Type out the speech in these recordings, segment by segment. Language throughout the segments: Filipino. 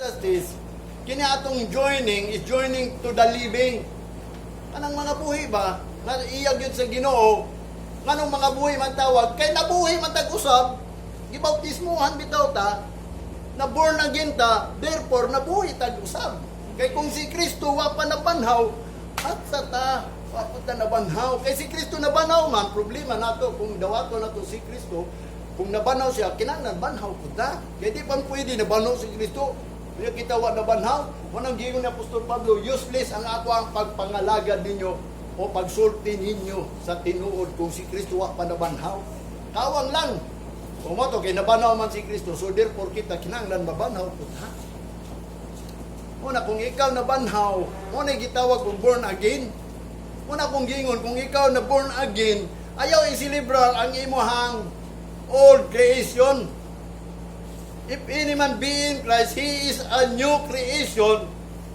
hypostasis, kini atong joining is joining to the living. Kanang mga buhi ba, na iyag yun sa Ginoo, nganong mga buhi man tawag, kay nabuhi man tag-usab, gibautismuhan bitaw ta, na born again ta, therefore nabuhi tag-usab. Kay kung si Kristo wa pa nabanhaw, at sa ta, wa pa nabanhaw. Kay si Kristo nabanhaw man, problema nato kung dawato nato si Kristo, kung nabanhaw siya, kinahanglan banhaw ko ta. Kay di pa pwede nabanhaw si Kristo. Kaya kita wa nabanhaw, manang giingon ni Apostol Pablo, useless ang ako ang pagpangalagad ninyo o pagsulti ninyo sa tinuod kung si Kristo wa pa nabanhaw. Kawang lang. O mo to kay nabanhaw man si Kristo, so therefore kita kinahanglan mabanhaw ko ta. Una, kung ikaw na banhaw, una gitawag kung born again. Una kung gingon, kung ikaw na born again, ayaw i-celebrar ang imuhang old creation. If any man be in Christ, he is a new creation.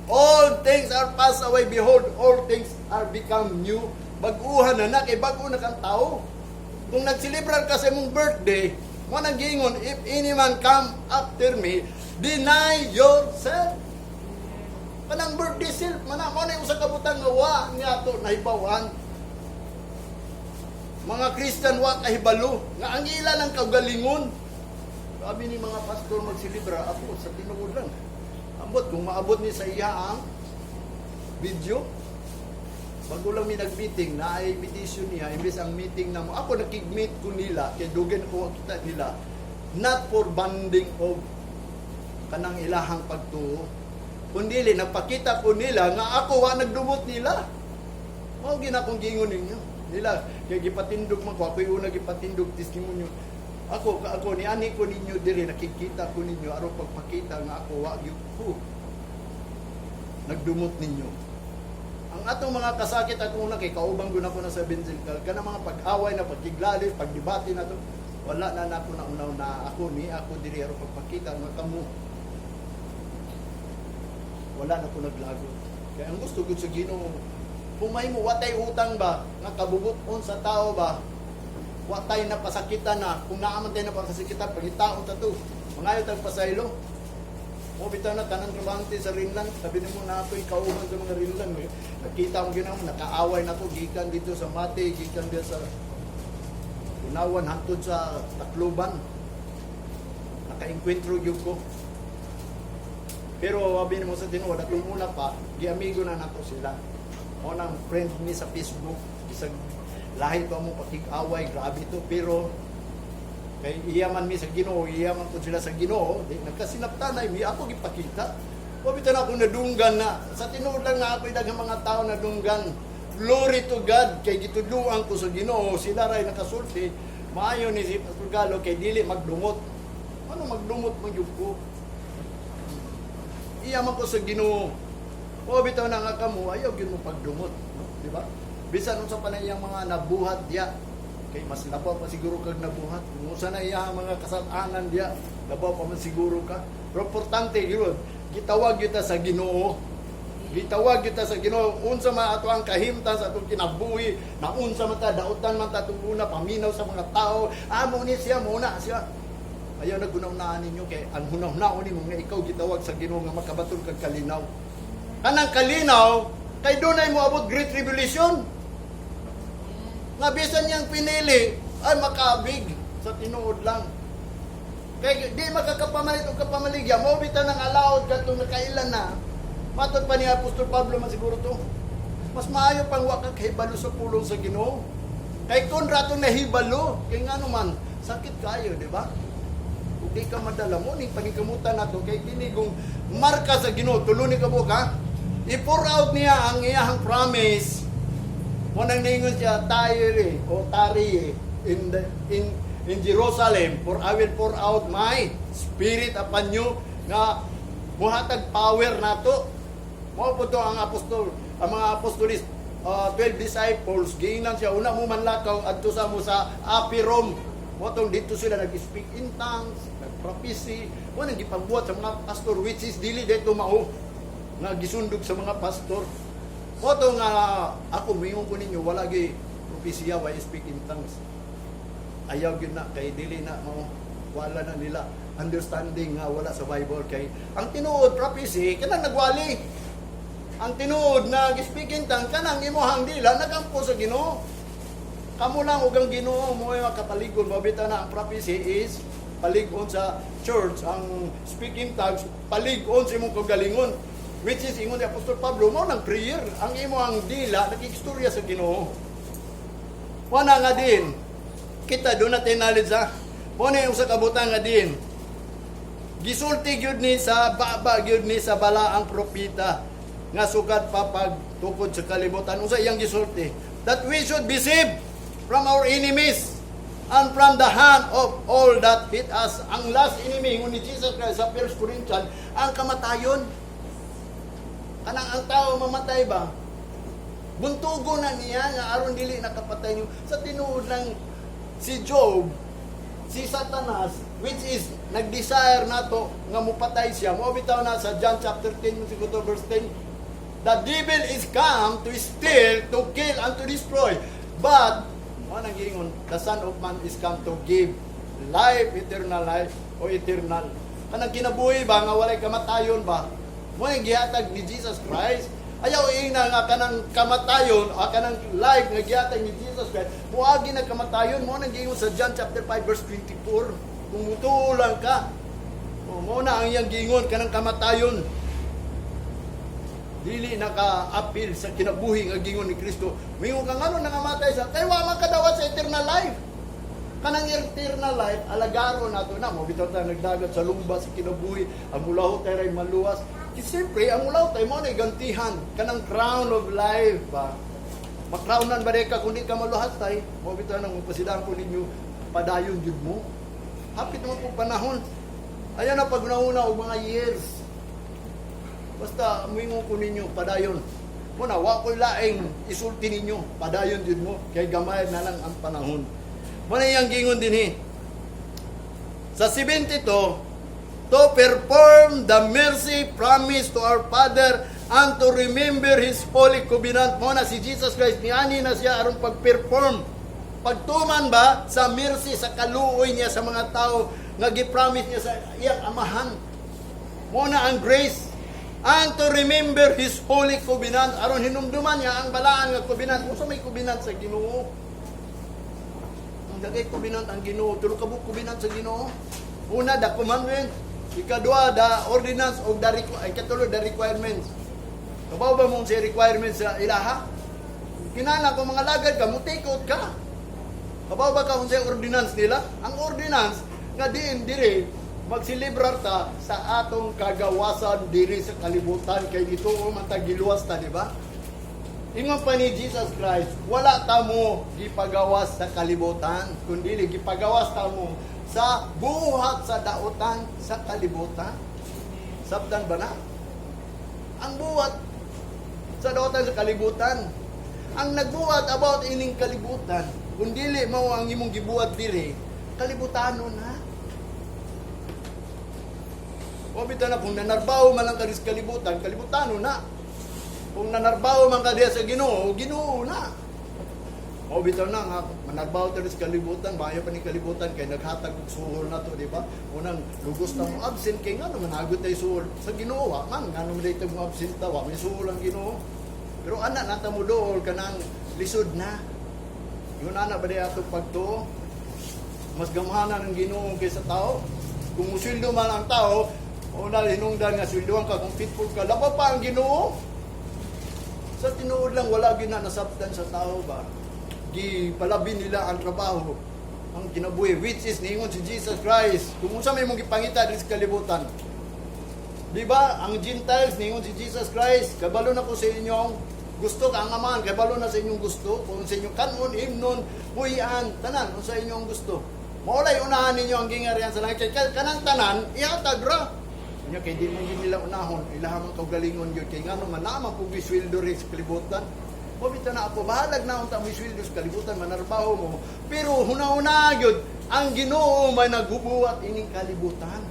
All things are passed away. Behold, all things are become new. Baguhan na kay bago na kang tao. Kung nag-celebrar ka sa mong birthday, mo nang gingon, if any man come after me, deny yourself. Kanang birthday self, mo na yung sa kabutang nga wa niya to nahibawan. Mga Christian wa kahibalo, nga ang ila ng kagalingon. Sabi ni mga pastor magsilibra, ako sa tinuod lang. Ambot, kung maabot ni sa iya ang video, bago lang may nag-meeting, na ay petition niya, imbes ang meeting na mo, ako nakig-meet ko nila, kay dugen ko kita nila, not for banding of kanang ilahang pagtuo, kundi nagpakita ko nila nga ako wa nagdumot nila. Mao gina kong gingon ninyo. Nila kay gipatindog man ko, ako yung una gipatindog testimonyo. Ako ni ani ko ninyo diri, nakikita ko ninyo aron pagpakita nga ako wa gyud ko nagdumot ninyo. Ang atong mga kasakit atong una kay kaubang gud ako na sa Benzinkal, kana mga pag-away na pagkiglalis, pagdebate na to, wala na nako na unaw na ako diri aron pagpakita nga kamo. Wala na ko naglago. Kaya ang gusto ko sa Ginoo, kung may mo watay utang ba, nga kabubuton sa tao ba, watay na pasakitan na, kung naaman tayo na pasakitan, pagitaon ta to, mangayo tayong pasaylo. O bitaw na, tanang trabante sa rinlan, sabi mo na ako'y kauman sa mga rinlan. Nakita mo ginang, nakaaway na ko, gikan dito sa Mate, gikan dito sa Unawan, hantod sa Tacloban. Naka-enkwentro yun ko. Pero sabi mo sa tinuod, at una pa, giamigo na nato sila. O nang friend ni sa Facebook, isang lahi pa mo pakig-away, grabe to. Pero, kay iyaman mi sa Ginoo, iyaman ko sila sa Ginoo, nagkasinaptanay mi, ako gipakita. O bito na akong nadunggan na, sa tinuod lang na ako'y daghang mga tao nadunggan. Glory to God, kay gitudluan ko sa Ginoo, sila ray nakasulti, maayo ni si Pastor Galo, kay dili magdumot. Ano magdumot magyug ko? Iyaman ko sa Ginoo. O bitaw na nga kamo, ayaw gyud mo pagdumot, no? Di ba? Bisan unsa pa na iyang mga nabuhat diya, kay mas labaw pa siguro kag nabuhat. Kung unsa na iyang mga kasalanan diya, labaw pa man siguro ka. Pero importante gyud, gitawag gyud ta sa Ginoo. Gitawag gyud ta sa Ginoo, unsa man ato ang kahimtan sa atong kinabuhi, na unsa man ta dautan man ta tunguna paminaw sa mga tao, amo ni siya muna siya. Ayaw na gunaw-naan ninyo kay ang hunaw-hunaw ni mo nga ikaw gitawag sa Ginoo nga makabaton kag kalinaw. Kanang kalinaw, kay dunay mo abot great tribulation. Nga bisan niyang pinili ay makabig sa tinuod lang. Kay di makakapamalit o kapamaligya, mo bitaw nang allowed kadtong nakailan na. Matod pa ni Apostol Pablo man siguro to. Mas maayo pang wa ka kahibalo sa pulong sa Ginoo. Kay kun ratong nahibalo, kay ngano man sakit kayo, di ba? Di ka madala mo ning panikamutan nato kay kini kung marka sa Ginoo, tulo ni kabuk ha. I-pour out niya ang iyang promise. Mo nang ningon siya tayo o tari in Jerusalem, for I will pour out my spirit upon you, nga buhatag power nato. Mo po to ang apostol, ang mga apostolis, 12 disciples, giingnan siya una mo manlakaw adto sa mo sa Apirom. Motong dito sila nag-speak in tongues, nag-prophecy, o nang gipagbuhat sa mga pastor, which is dili dito mao, nga gisundog sa mga pastor. Motong nga, ako, mingon ko ninyo, wala gi propesya, why speak in tongues. Ayaw yun na, kay dili na mao, wala na nila. understanding nga wala sa Bible kay ang tinuod prophecy kanang nagwali. Ang tinuod na speaking tongue kanang imuhang dila nagampo sa Ginoo. Kamo lang ug ang Ginoo mo ay makapaligon mabita na ang prophecy is paligon sa church, ang speaking tongues paligon sa imong kagalingon, which is ingon ni Apostol Pablo mo nang prayer ang imuhang dila nakikistorya sa Ginoo. Wana nga din kita do natin knowledge mo na yung sa kabutang nga din gisulti gyud ni sa baba gyud ni sa bala ang propeta nga sugad pa pagtukod sa kalibutan. Unsa iyang gisulti? That we should be saved from our enemies and from the hand of all that hit us. Ang last enemy ni Jesus Christ sa 1 Corinthians, ang kamatayon. Kanang ang tao mamatay ba? Buntugo na niya nga aron dili nakapatay niyo. Sa tinuod ng si Job, si Satanas, which is nag-desire nato nga mupatay siya. Mo bitaw na sa John chapter 10 verse 10. The devil is come to steal, to kill, and to destroy. But ano nang giingon? The Son of Man is come to give life, eternal life, o eternal. Kanang kinabuhi ba nga walay kamatayon ba? Mo ang gihatag ni Jesus Christ. Ayaw ina nga kanang kamatayon, kanang life nga gihatag ni Jesus Christ. Muagi na kamatayon mo nang giingon sa John chapter 5 verse 24. Kung mutulang ka, mo na ang iyang giingon kanang kamatayon. Dili naka-appeal sa kinabuhi nga gingon ni Kristo. Mingon ka ngano nangamatay sa kay wa man kadawat sa eternal life. Kanang eternal life alagaro nato na mo bitaw ta nagdagat sa lumba sa kinabuhi, ang mulaho tay ray maluwas. Siyempre ang mulaho tay mo na gantihan kanang crown of life ba. Makraunan ba ka kundi ka maluhat tay, mo bitaw nang pasidang ko ninyo padayon jud mo. Hapit mo po panahon. Ayan na pag nauna og mga years. Basta mingon ko ninyo padayon. Muna wa ko'y laing isulti ninyo padayon jud mo kay gamay na lang ang panahon. Muna yang gingon dinhi. Sa 72 to perform the mercy promise to our Father and to remember His holy covenant. Muna si Jesus Christ niani na siya aron pag-perform. Pagtuman ba sa mercy sa kaluoy niya sa mga tao nga gi-promise niya sa iyang amahan. Muna ang grace and to remember His holy covenant aron hinumduman niya ang balaan nga covenant. Unsa may covenant sa Ginoo? Ang dagay covenant ang Ginoo, tulo ka buok covenant sa Ginoo. Una the commandment, ikadua the ordinance of the ikatulo the requirements. Kabaw ba mong sa requirements sa ilaha? Kinala ko mga lagad ka, mutikot ka. Kabaw ba ka kung sa ordinance nila? Ang ordinance nga diin dire magsilibrar ta sa atong kagawasan diri sa kalibutan kay dito man ta giluwas ta, di ba? Ingon pa ni Jesus Christ, wala ta mo gipagawas sa kalibutan, kundi gipagawas ta mo sa buhat sa daotan sa kalibutan. Sabdan ba na? Ang buhat sa daotan sa kalibutan. Ang nagbuhat about ining kalibutan, kundi mao ang imong gibuhat diri, kalibutanon na. O bitaw na kung nanarbaho man lang ka sa kalibutan, kalibutano na. Kung nanarbaho man ka diya sa Ginoo, Ginoo na. O bitaw na nga, manarbaho tayo sa kalibutan, bayo pa ni kalibutan kay naghatag og suhol na to, di ba? Unang lugos na mo absent kay nga naman hagot tayo suhol sa Ginoo, man nga naman dito mo absent tawa, may suhol ang Ginoo. Pero ana nata mo dool kanang lisod na. Yun ana ba diya ato pagtuo? Mas gamahanan ang Ginoo kaysa tao. Kung musildo man ang tao, una hinungdan nga sweldoan ka kung faithful ka, labaw pa ang Ginoo. Sa tinuod lang wala gina nasabtan sa tao ba? Gipalabi nila ang trabaho, ang kinabuhi, which is ningon si Jesus Christ. Kung unsa may mong gipangita diri sa kalibutan. Di ba? Ang Gentiles ningon si Jesus Christ, kabalo na ko sa inyong gusto ka ang amahan, kabalo na sa inyong gusto, kung sa inyong kanon, himnon, muhian, tanan, kung sa inyong gusto. Maulay unahan ninyo ang gingarihan sa langit. Kaya kanang tanan, ihatag ra. Kanya kay di man nila unahon, ilahamang kaugalingon yun. Kaya nga naman naman kung biswildo rin sa kalibutan. Pabita na ako, bahalag na akong biswildo sa kalibutan, manarbaho mo. Pero huna-una yun, ang Ginoo may naghubuhat ining kalibutan.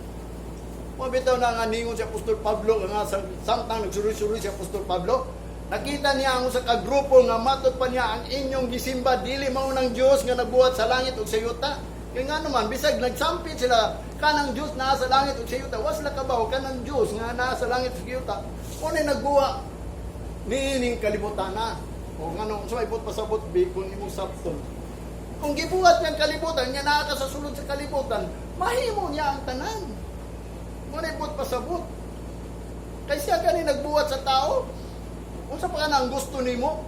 Pabitaw na nga ningon si Apostol Pablo, nga samtang nagsuri-suri si Apostol Pablo, nakita niya ang sa kagrupo nga matod pa niya ang inyong gisimba, dili maunang Diyos nga nabuhat sa langit o sa yuta. Kaya nga naman, bisag nagsampit sila kanang Dios naa sa langit ug sa yuta, was la kabaw kanang Dios nga naa sa langit ug sa yuta. Unay nagbuha niining kalibutan na. O ngano so ibot pasabot bi kung imong sabton. Kung gibuhat niyang kalibutan, niya naa ka sa sulod sa kalibutan, mahimo niya ang tanan. Ngunit ibot pasabot. Kay siya gani nagbuhat sa tao. Unsa pa ka na ang gusto nimo?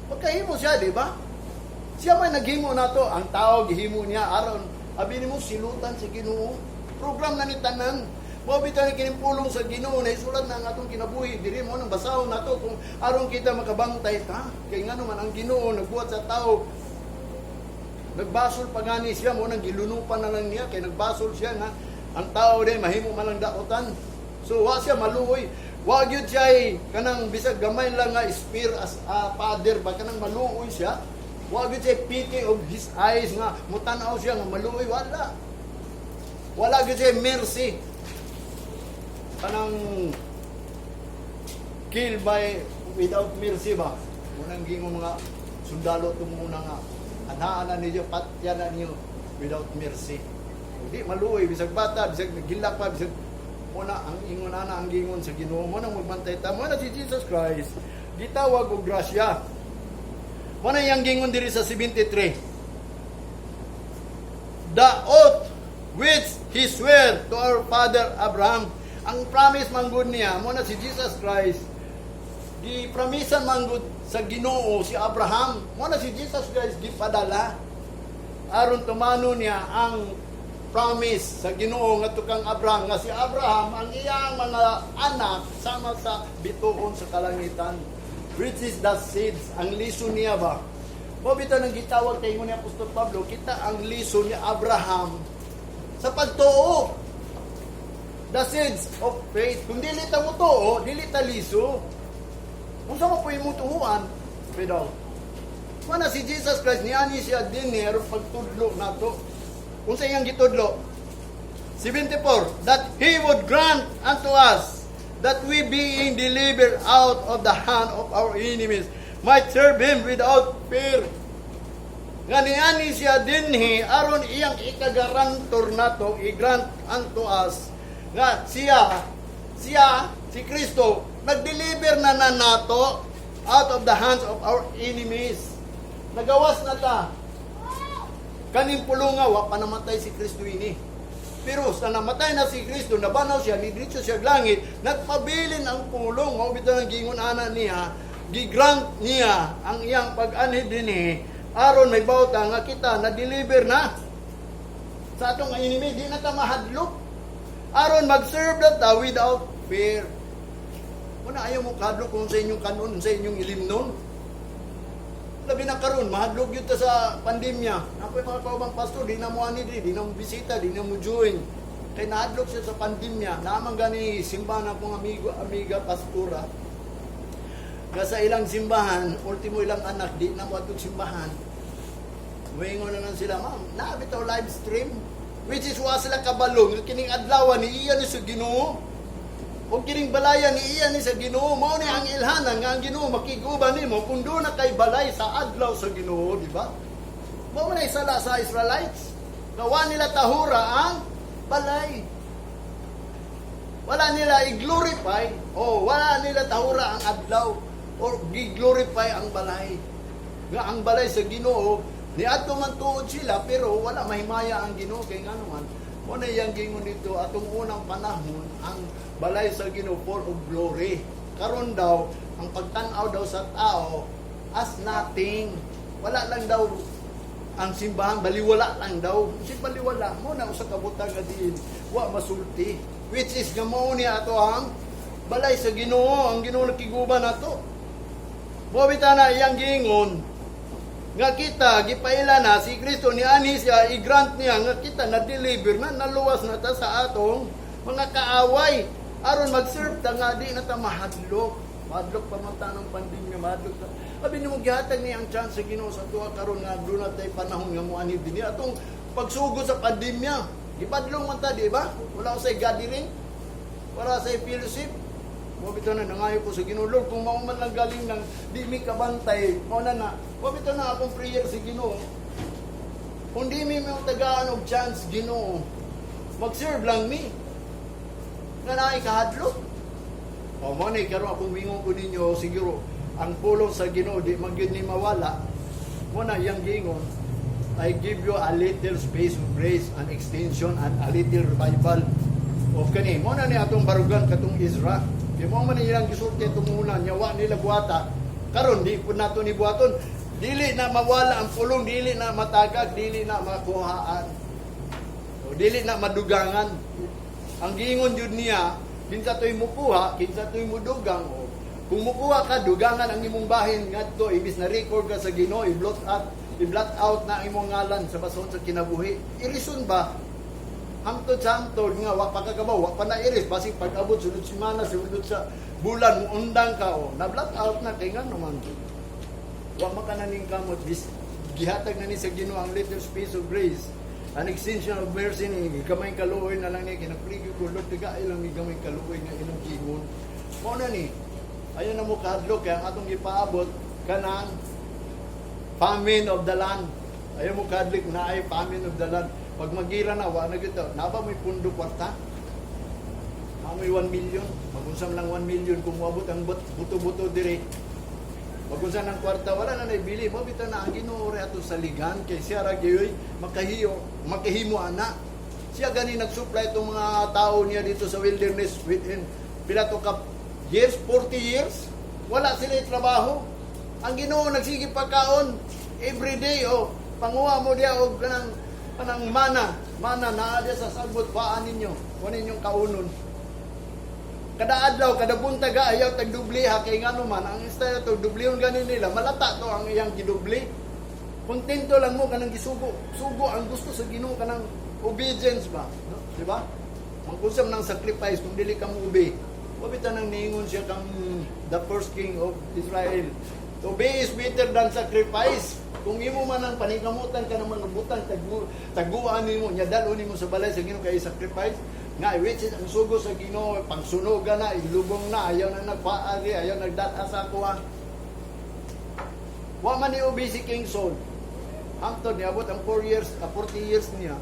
Pagkahimo siya, di ba? Siya may naghimo na to. Ang tao, gihimo niya. Aron, abi nimo silutan sa Ginoo. Program na ni tanan. Mabita ni kinimpulong sa Ginoo na isulat na ang atong kinabuhi. Diri mo nang basahon na to kung aron kita makabangtay ta. Kay nga naman ang Ginoo nagbuhat sa tao. Nagbasol pa gani siya mo nang gilunupan na lang niya. Kay nagbasol siya nga ang tao din mahimo man lang daotan. So wa siya maluoy. Wa gyud siya kanang bisag gamay lang nga spear as a father ba kanang maluoy siya. Wa gyud siya pity of his eyes nga mutanaw siya nga maluoy wala. Wala gyud siya mercy. Kanang kill by without mercy ba? Munang gingon mga sundalo tumuna nga anaan na niyo patyan na niyo without mercy. Hindi maluoy bisag bata bisag gilak pa bisag muna ang ingon ana ang gingon sa Ginoo mo nang magbantay ta mo na si Jesus Christ gitawag og grasya. Mo na yang gingon diri sa 73. The oath which he swore to our father Abraham, ang promise manggod niya mo na si Jesus Christ gipromisan manggod sa Ginoo si Abraham mo na si Jesus Christ gipadala aron tumano niya ang promise sa Ginoo nga tukang Abraham nga si Abraham ang iyang mga anak sama sa bituon sa kalangitan which is the seeds ang lison niya ba mo bitaw nang gitawag kay ni Apostol Pablo kita ang lison ni Abraham sa pagtuo the seeds of faith kung dili ta mo tuo dili ta liso unsa mo po imong tuhuan pero mana si Jesus Christ niani siya dinner pagtudlo nato. Unsa iyang gitudlo? 74, that He would grant unto us that we being delivered out of the hand of our enemies might serve Him without fear. Ganiani siya dinhi aron iyang ikagarantor nato i-grant unto us nga siya si Kristo nag-deliver na nato out of the hands of our enemies. Nagawas na ta. Kaning pulunga, wa pa namatay si Kristo ini. Pero sa namatay na si Kristo, nabanaw siya, nidritso siya langit, nagpabilin ang pulong. Mao bitaw ang gingon ana niya, gigrant niya ang iyang pag-anhi dinhi aron may bawta nga kita na deliver na sa atong enemy, di na ta mahadlok. Aron mag-serve na ta without fear. Muna ayaw mo kahadlok kung sa inyong kanon, sa inyong ilimnon. Labi na karon mahadlok yun ta sa pandemya. Ako'y mga kaubang pastor, di na mo ani di na mo bisita, di na mo join. Kay nahadlok siya sa pandemya. Naamang gani simbahan akong amiga pastora. Nga sa ilang simbahan, ultimo ilang anak, di na mo atong simbahan. Muingon na lang sila, ma'am, naabitaw live stream. Which is wa sila kabalong, kining adlaw ni iya ni sa Ginoo. O kining balaya ni iya ni sa Ginoo, mao ni ang ilhanan nga ang Ginoo makiguban nimo kung do na kay balay sa adlaw sa Ginoo, di ba? Mao na isala sa Israelites. Gawa nila tahura ang balay. Wala nila i-glorify o wala nila tahura ang adlaw o gi-glorify ang balay. Nga ang balay sa Ginoo ni adto man tuod sila pero wala mahimaya ang Ginoo kay nganuman. Mo na yang gingon dito atong unang panahon ang balay sa Ginoo full of glory. Karon daw ang pagtan-aw daw sa tao as nothing. Wala lang daw ang simbahan, baliwala lang daw. Si baliwala mo na usa ka butang nga diin wa masulti. Which is nga mao ni ato ang balay sa Ginoo, ang Ginoo nakiguban nato. Mo bitana iyang gingon nga kita gipaila na si Kristo ni ani siya i-grant niya nga kita na deliver na naluwas na ta sa atong mga kaaway aron mag-serve ta nga di na ta mahadlok pa man ta ng pandemya mahadlok ta abi nimo gihatag ni ang chance sa Ginoo sa tuwa karon nga do na tay panahon nga moani dinhi atong pagsugod sa pandemya gipadlong man ta di ba wala usay gathering wala say fellowship. Mo bitaw na nangayo ko sa Ginoo, Lord, kung mao man lang galing ng di mi kabantay, mao na. Mo bitaw na akong prayer sa Ginoo. Kung di mi mo tagaan og chance Ginoo, Mag-serve lang mi. Nga na ikahadlok. O mo ni karon akong mingon ko ninyo siguro ang pulong sa Ginoo di magyud ni mawala. Mo na yang gingon, I give you a little space of grace and extension and a little revival of kani. Mo na ni atong barugan katong Ezra. Di mo man ilang gisulti itong una nyawa nila buhata. Karon di po nato ni buhaton. Dili na mawala ang pulong, dili na matagag, dili na makuhaan. O dili na madugangan. Ang giingon jud niya, kinsa toy mukuha, kinsa toy mudugang. O, kung mukuha ka, dugangan ang imong bahin ngadto ibis na record ka sa Ginoo, i-blot out na imong ngalan sa bason sa kinabuhi. Irison ba? Hangtod sa hangtod nga wa pa kagabaw, wa pa na iris basig pag-abot sulod semana, sulod sa bulan mo undang ka o na-blot out na kay nga naman. Wa makananing kamot gihatag na ni sa Ginoo ang little space of grace. An extension of mercy ni gamay kaluoy na lang ni kinapligyo ko Lord tiga ilang ni gamay kaluoy nga ilang gingon. Mo na ni ayon na mo kahadlok kay ang atong gipaabot kanang famine of the land. Ayon mo kahadlok na ay famine of the land. Pag magira na wa na gyud na ba may pundo kwarta? Amoy 1 million, magunsam lang 1 million kung moabot ang buto-buto dire. Magunsa ng kwarta, wala na naibili. Mo bitaw na ang Ginoo re ato sa ligan kay siya ra gyoy makahimo ana. Siya gani nag-supply itong mga tao niya dito sa wilderness within pila to ka years, 40 years. Wala sila trabaho. Ang Ginoo nagsige pagkaon every day o panguha mo diya og kanang mana naa diya sa sagbot paan ninyo. Kuno ninyong kaunon. Kada adlaw, kada buntag ayaw tagdubli ha kay ngano man ang style to dublihon ganin nila malata to ang iyang gidubli. Kontento lang mo kanang gisugo. Sugo ang gusto sa Ginoo kanang obedience ba, no? Di ba? Mangkusam ng sacrifice kung dili ka mo obey. Wabitan nang niingon siya kang the first king of Israel. To obey is better than sacrifice. Kung imo man ang panikamutan ka naman butang taguan nimo nya dalon nimo sa balay sa Ginoo kay sacrifice. Nga, which is ang sugo sa Ginoo, pangsunugan na, ilubong na, ayaw na nagpaagi, ayaw nagdata sa kuha. Wa man ni ubi si King Saul. Hangtod niya, abot ang 40 years niya.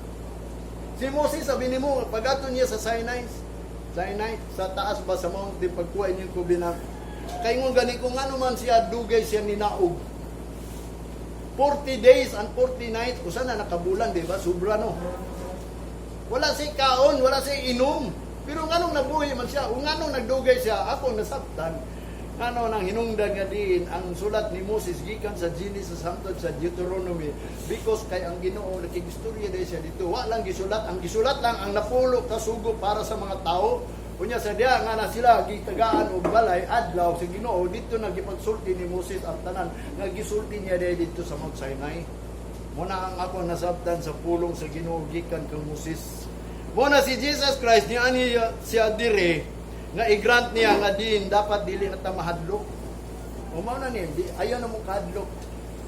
Si Moses, sabi ni mo, pag-ato niya sa Sinai, sa taas ba sa mountain, pagkuha niya ko binak. Kaya nga gani kung ano man siya, dugay siya ninaog. 40 days and 40 nights, usa na nakabulan, di ba? Sobra no. Wala siya kaon, wala siya inom. Pero nganong nabuhi man siya, o nganong nagdugay siya, ako nasabtan. Ano nang hinungdan nga din ang sulat ni Moses gikan sa Genesis hangtod sa Deuteronomy because kay ang Ginoo nakigistorya dahil siya dito. Wa lang gisulat, ang gisulat lang ang napulo kasugo para sa mga tao. Unya sa diya nga na sila gitagaan og balay adlaw sa Ginoo dito nagipagsulti ni Moses ang tanan nga gisulti niya dito sa Mount Sinai. Muna ang ako nasabtan sa pulong sa Ginoo gikan kang Moses. Muna si Jesus Christ niya ani siya dire nga i-grant niya nga din dapat dili na ta mahadlok. O mao na ni ayaw na mo kahadlok.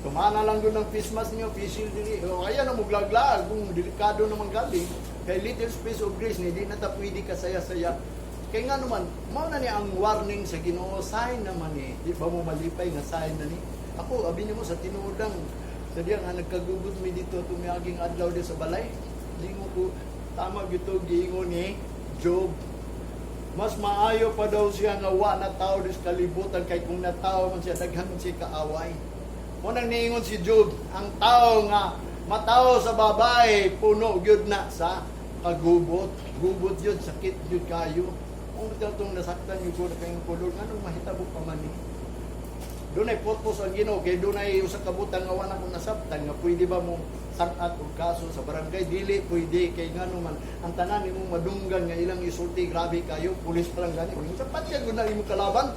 Tumana lang doon ng Christmas niyo, fish dili. O ayaw na mo glaglag kung delikado naman galing. Kay little space of grace ni di na ta pwede ka saya-saya. Kay nga naman, mao na ni ang warning sa Ginoo, sign naman ni. Di ba mo malipay nga sign na ni? Ako abi nimo sa tinuodang sa diya nga nagkagugot mi dito tumiaging adlaw di sa balay. Lingo ko tama gito giingon ni Job. Mas maayo pa daw siya nga wa na tao dis kalibutan kay kung natawo man siya daghan man siya kaaway. Mo nang niingon si Job, ang tao nga matawo sa babae puno gyud na sa kagubot. Gubot yun, sakit yun kayo. Kung itong nasaktan yung ko na kayong kulod, anong mahitabo pa man eh. Doon ay purpose ang Ginoo kay doon ay usa kabutan nga wala kong nasabtan nga pwede ba mo sangat og kaso sa barangay dili pwede kay ngano man ang tanan nimo madunggan nga ilang isulti grabe kayo pulis pa lang gani sa patya gud na imo kalaban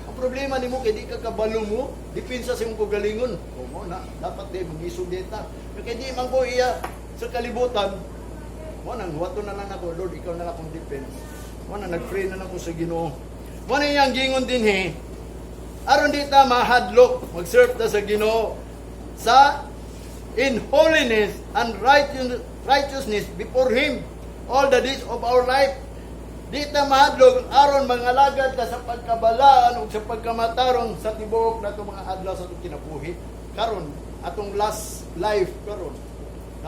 ang problema nimo kay di ka kabalo mo depensa sa imong kagalingon o mo na dapat din mangisog data kay di man ko iya sa kalibutan mo nang wato na lang ako Lord ikaw na lang akong defense mo na nag-pray na lang ko sa Ginoo mo na iyang gingon din aron di ta mahadlok mag-serve ta sa Ginoo sa in holiness and righteousness before Him all the days of our life. Di ta mahadlok aron mangalagad ta sa pagkabalaan ug sa pagkamatarong sa tibuok nato mga adlaw sa atong kinabuhi. Karon atong last life karon.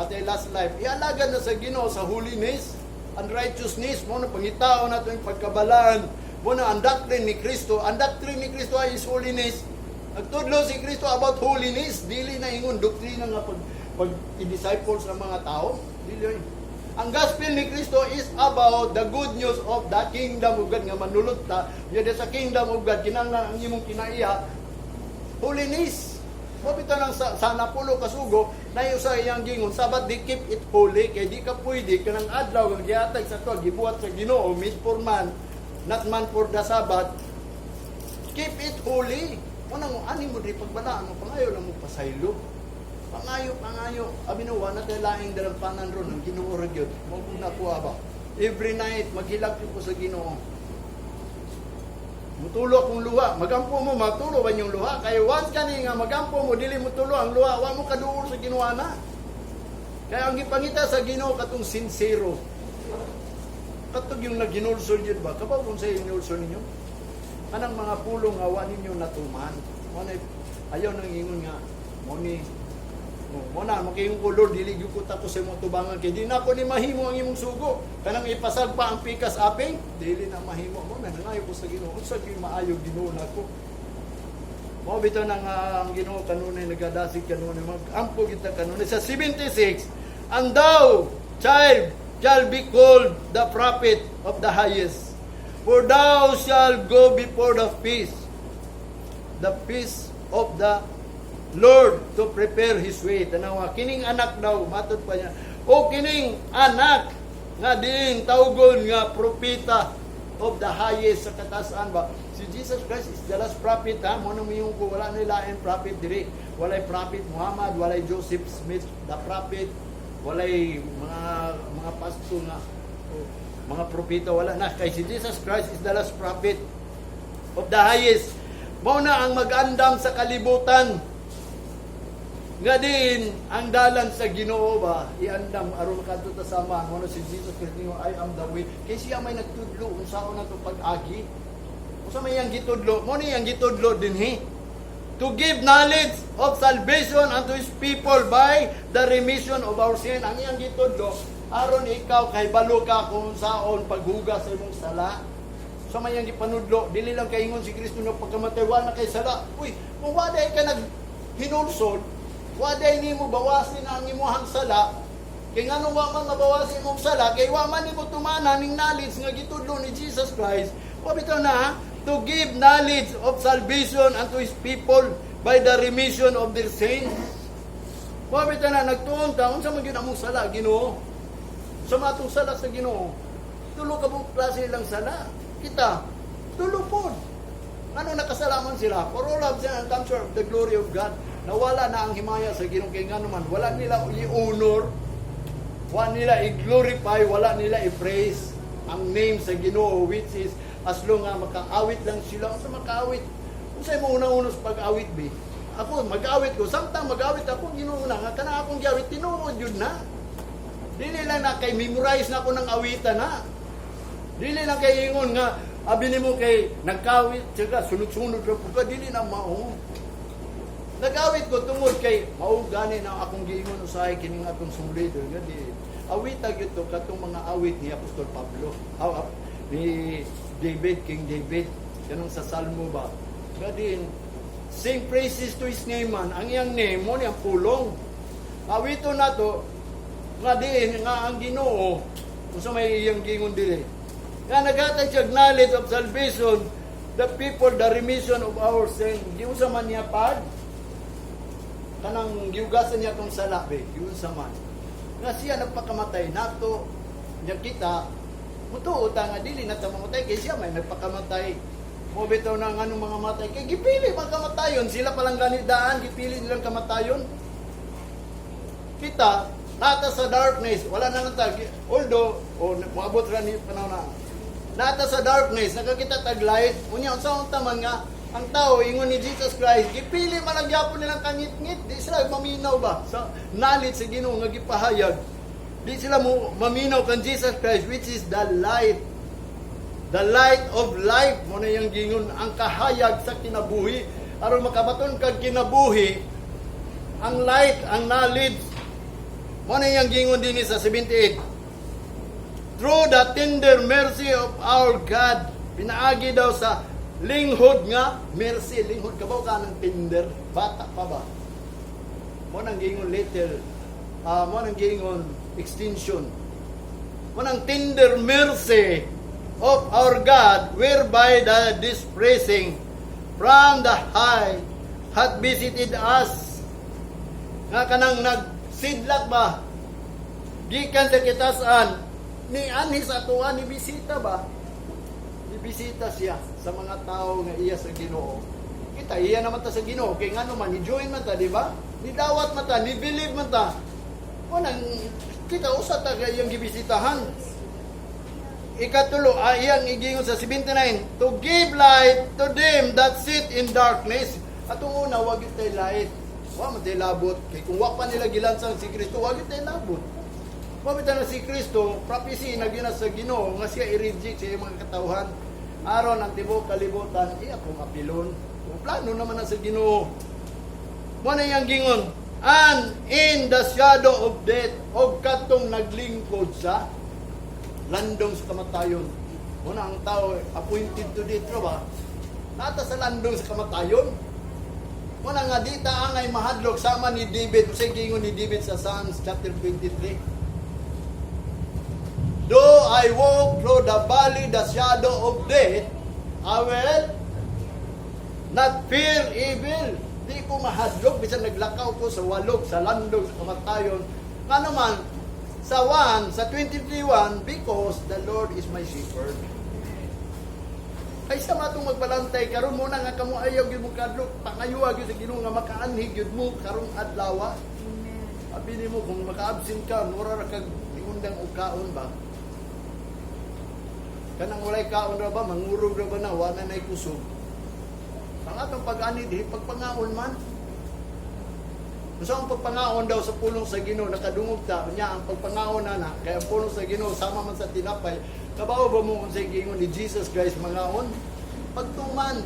Natay last life ialagad na sa Ginoo sa holiness unrighteousness, mo na pangitao na ito yung pagkabalaan, mo na ang doctrine ni Kristo. Ang doctrine ni Kristo ay is holiness. Nagtudlo si Kristo about holiness, dili na ingon doktrina nga pag i-disciples ng mga tao. Dili. Ang gospel ni Kristo is about the good news of the kingdom of God nga manulot ta. Yun sa kingdom of God, kinanglan ang imong kinaiya, holiness. Mabito ng sana pulo kasugo, na yung sa iyang gingon, sabat di keep it holy, kaya di ka pwede, kanang adlaw, kang giatag sa to, gibuhat sa Ginoo, made for man, not man for the Sabbath. Keep it holy. Unang ani mo di pagbalaan mo, pangayo lang mo pasaylo. Pangayo. Abinuwa na tayo laing daragpanan ron, ang Ginoo ra gyud. Mo na po ba? Every night, maghilak ko sa Ginoo. Mutulo akong luha. Magampo mo, matulo ba yung luha? Kaya once kani nga magampo mo, dili mutulo ang luha, wa mo kaduol sa Ginoo na. Kaya ang gipangita sa Ginoo katong sincero. Katong yung naginulsol yun ba? Kabaw kung sa inulsol ninyo? Anang mga pulong awa ninyo natuman. Ayaw nang ingon nga, mo na makayong kulor dili gyud ko tapos sa imong tubangan kay di na ako ni mahimo ang imong sugo. Kanang ipasag pa ang pikas aping, dili na mahimo mo na nangayo ko sa Ginoo. Unsa gyud maayo Ginoo nako. Mo bitaw nang ang Ginoo kanunay nagadasig kanunay mag-ampo kita kanunay sa 76. And thou, child, shall be called the prophet of the highest. For thou shalt go before the feast of the Lord to prepare His way. Tanawa, kining anak daw, matod pa niya, o kining anak, nga din tawgon nga propeta of the highest sa katasan ba. Si Jesus Christ is the last prophet, ha? Mo nang miyong ko, wala nila ang prophet diri. Walay prophet Muhammad, walay Joseph Smith, the prophet, walay mga pastor nga, mga propeta, wala na. Kay si Jesus Christ is the last prophet of the highest. Mao na ang mag-andam sa kalibutan. Nga din, ang dalan sa Ginoo ba, iandam, aron kadto ta sama, ano si Jesus Christ niyo, I am the way. Kay siya may nagtudlo, kung saan na ito pag-agi. Kung saan may yang gitudlo, mo ni yang gitudlo din to give knowledge of salvation unto His people by the remission of our sin. Ang yang gitudlo, aron ikaw kay balo ka kung saon paghugas sa imong sala. So may yang gipanudlo, dili lang kay ingon si Kristo no pagkamatay wa na kay sala. Uy, kung waday ka naghinulsol, waday nimo bawasin ang imong sala. Kay nganong wa man mabawasin imong sala, kay wa man nimo tumanan ning knowledge nga gitudlo ni Jesus Christ. Wa bitaw na to give knowledge of salvation unto His people by the remission of their sins. Wa bitaw na nagtuon ta unsa man gyud among sala Ginoo. Sa matong sala sa Ginoo, tulo ka bang klase lang sala. Kita, tulo po. Ano nakasalaman sila? For all of them and come of the glory of God. Nawala na ang himaya sa Ginoo kay ngano man. Wala nila i-honor, wala nila i-glorify, wala nila i-praise ang name sa Ginoo, which is as long nga makaawit lang sila. Sa makaawit, kung sa'yo mo unang-unos pag-awit, be. Ako, mag-awit ko. Samtang mag-awit ako, Ginoo na nga. Kana akong giawit, tinuod yun na. Dili lang na kay memorize na ako ng awitan na. Dili lang kay ingon nga abi nimo kay nagkawit siya sunod-sunod ra pud ka dili na mao. Nagawit ko tungod kay mao gani na akong giingon usahay kining atong sulid nga di awita gyud to katong mga awit ni Apostol Pablo. Ni King David kanang sa Salmo ba. Gadin sing praises to His name man. Ang iyang name mo ni ang pulong. Awito na to nga diin nga ang Ginoo unsa may iyang gingon dili nga naghatag siya knowledge of salvation the people the remission of our sin di unsa man niya pad kanang giugasan niya tong sala be di unsa man nga siya nagpakamatay nato nya kita mutuo ta nga dili na ta mamatay kay siya may nagpakamatay mo bitaw na nga mga matay kay gipili magkamatayon sila palang ganidaan gipili nilang kamatayon kita nata sa darkness, wala na nang although, maabot ra ni panahon na. Nata sa darkness, nakakita tag light. Unya, unsa taman nga, ang tao, ingon ni Jesus Christ, gipili man ang gyapon nilang kangit-ngit, di sila maminaw ba? Sa knowledge sa Ginoo nga gipahayag. Di sila mo maminaw kan Jesus Christ, which is the light. The light of life, mo na yung gingon, ang kahayag sa kinabuhi. Aron makabaton kag kinabuhi, ang light, ang knowledge, mo na yung gingon din sa 78. through the tender mercy of our God. Pinaagi daw sa linghod nga mercy. Linghod ka ba ka ng tender? Bata pa ba? Mo nang gingon little, mo nang gingon extension. Mo nang tender mercy of our God, whereby the displeasing from the high hath visited us. Nga kanang nagsidlak ba? Gikan sa kitasan, ni anhi sa tuwa, ni bisita ba? Ni bisita siya sa mga tao nga iya sa Ginoo. Kita, iya naman ta sa Ginoo. Kaya nga naman, ni-join man ta, di ba? Ni-dawat man ta, ni-believe man ta. O nang, kita usa ta iyang gibisitahan. Ikatulo, iyang igingon sa 79, to give light to them that sit in darkness. At una, wag ito'y light. Wa man tayo labot. Kaya kung wag pa nila gilansang si Kristo, wag ito'y labot. Pamitan na si Kristo, prophecy na ginas sa Ginoo nga siya i-reject sa iyong mga katawhan. Aron ang tibok kalibutan, iya kung apilon. Kung plano naman na sa Ginoo. Muna yung gingon, and in the shadow of death, og katong naglingkod sa landong sa kamatayon. Muna ang tao appointed to death, ba? Nata sa landong sa kamatayon. Muna nga dita angay mahadlok sama ni David, sa gingon ni David sa Psalms chapter 23. Though I walk through the valley, the shadow of death, I will not fear evil. Di ko mahadlok, bisan naglakaw ko sa walog, sa landog, sa kamatayon. Nga naman, sa 1, sa 23:1, because the Lord is my shepherd. Kaysa matong magbalantay, karon mo na nga kamo ayaw gyud mo kadlok, pangayuwa gyud sa Ginoo nga makaanhig gyud mo karong adlaw. Abi nimo kung maka-absent ka, mura ra kag niundang og kaon ba? Kanang walay kaon ra ba, mangurog ra ba na wala nay kusog. Ang atong pag-ani di pagpangaon man. Gusto ang pagpangaon daw sa pulong sa Ginoo nakadungog ta nya ang pagpangaon na kaya ang pulong sa Ginoo sama man sa tinapay. Kabaw ba mo kung sa gingon ni Jesus Christ mangaon? Pagtuman.